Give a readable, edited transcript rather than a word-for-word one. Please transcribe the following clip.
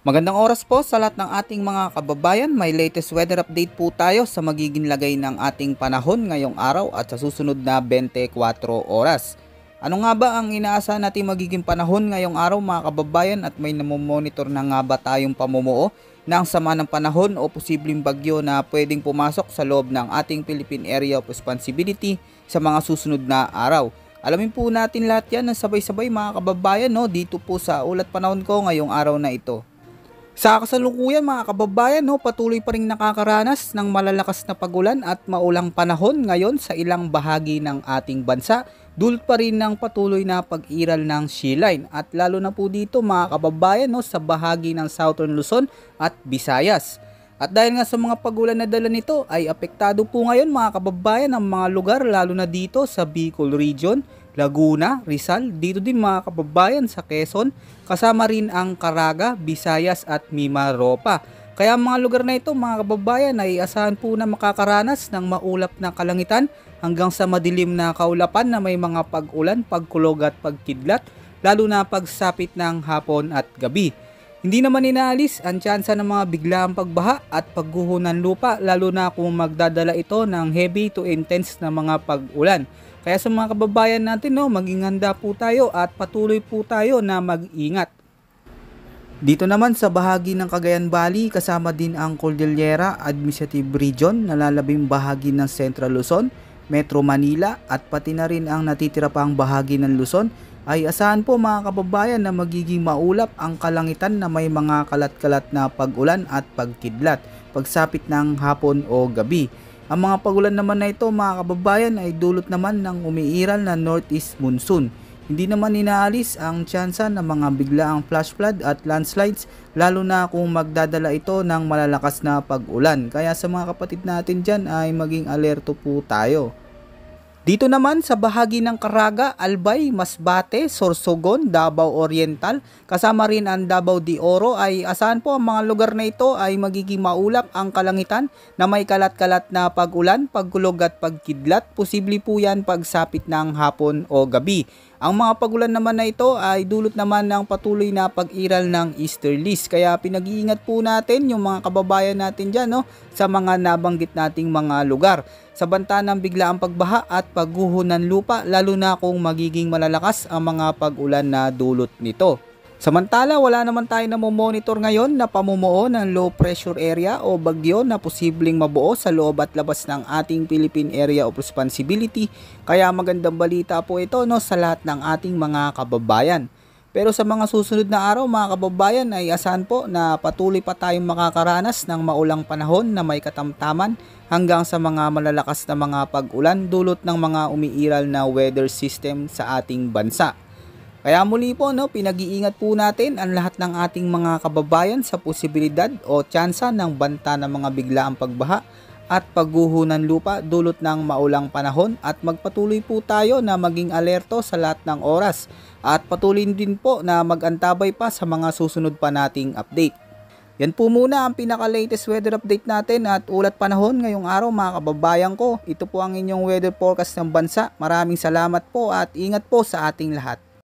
Magandang oras po sa lahat ng ating mga kababayan. May latest weather update po tayo sa magiging lagay ng ating panahon ngayong araw at sa susunod na 24 oras. Ano nga ba ang inaasahan natin magiging panahon ngayong araw mga kababayan, at may namomonitor na nga ba tayong pamumuo ng sama ng panahon o posibleng bagyo na pwedeng pumasok sa loob ng ating Philippine Area of Responsibility sa mga susunod na araw? Alamin po natin lahat yan ng sabay-sabay mga kababayan, dito po sa ulat panahon ko ngayong araw na ito. Sa kasalukuyan mga kababayan, patuloy pa rin nakakaranas ng malalakas na pagulan at maulang panahon ngayon sa ilang bahagi ng ating bansa. Dulot pa rin ng patuloy na pag-iral ng sea line, at lalo na po dito mga kababayan sa bahagi ng Southern Luzon at Visayas. At dahil nga sa mga pagulan na dala nito ay apektado po ngayon mga kababayan ang mga lugar, lalo na dito sa Bicol Region, Laguna, Rizal, dito din mga kababayan sa Quezon, kasama rin ang Caraga, Visayas at Mimaropa. Kaya mga lugar na ito mga kababayan ay asahan po na makakaranas ng maulap na kalangitan hanggang sa madilim na kaulapan na may mga pag-ulan, pagkulog at pagkidlat, lalo na pagsapit ng hapon at gabi. Hindi naman inaalis ang tsansa ng mga biglaang pagbaha at pagguho ng lupa, lalo na kung magdadala ito ng heavy to intense na mga pag-ulan. Kaya sa mga kababayan natin, maging handa po tayo at patuloy po tayo na mag-ingat. Dito naman sa bahagi ng Cagayan Valley, kasama din ang Cordillera Administrative Region, nalalabing bahagi ng Central Luzon, Metro Manila at pati na rin ang natitira pang bahagi ng Luzon, ay asahan po mga kababayan na magiging maulap ang kalangitan na may mga kalat-kalat na pag-ulan at pagkidlat pagsapit ng hapon o gabi. Ang mga pagulan naman na ito mga kababayan ay dulot naman ng umiiral na northeast monsoon. Hindi naman inaalis ang tsansa ng mga biglaang flash flood at landslides, lalo na kung magdadala ito ng malalakas na pag-ulan. Kaya sa mga kapatid natin dyan ay maging alerto po tayo. Dito naman sa bahagi ng Caraga, Albay, Masbate, Sorsogon, Davao Oriental, kasama rin ang Davao de Oro, ay asahan po ang mga lugar na ito ay magiging maulap ang kalangitan na may kalat-kalat na pag-ulan, pagkulog at pagkidlat. Posible po yan pagsapit ng hapon o gabi. Ang mga pagulan naman na ito ay dulot naman ng patuloy na pag-iral ng easterlies. Kaya pinag-iingat po natin yung mga kababayan natin dyan sa mga nabanggit nating mga lugar. Sa banta ng biglaang pagbaha at pagguho ng lupa, lalo na kung magiging malalakas ang mga pag-ulan na dulot nito. Samantala, wala naman tayo na monitor ngayon na pamumuo ng low pressure area o bagyo na posibleng mabuo sa loob at labas ng ating Philippine Area of Responsibility. Kaya magandang balita po ito sa lahat ng ating mga kababayan. Pero sa mga susunod na araw mga kababayan ay asahan po na patuloy pa tayong makakaranas ng maulang panahon na may katamtaman hanggang sa mga malalakas na mga pag-ulan dulot ng mga umiiral na weather system sa ating bansa. Kaya muli po, pinag-iingat po natin ang lahat ng ating mga kababayan sa posibilidad o tsansa ng banta ng mga biglaang pagbaha at pagguho ng lupa dulot ng maulang panahon, at magpatuloy po tayo na maging alerto sa lahat ng oras at patuloy din po na mag-antabay pa sa mga susunod pa nating update. Yan po muna ang pinaka-latest weather update natin at ulat panahon ngayong araw mga kababayan ko. Ito po ang inyong weather forecast ng bansa. Maraming salamat po at ingat po sa ating lahat.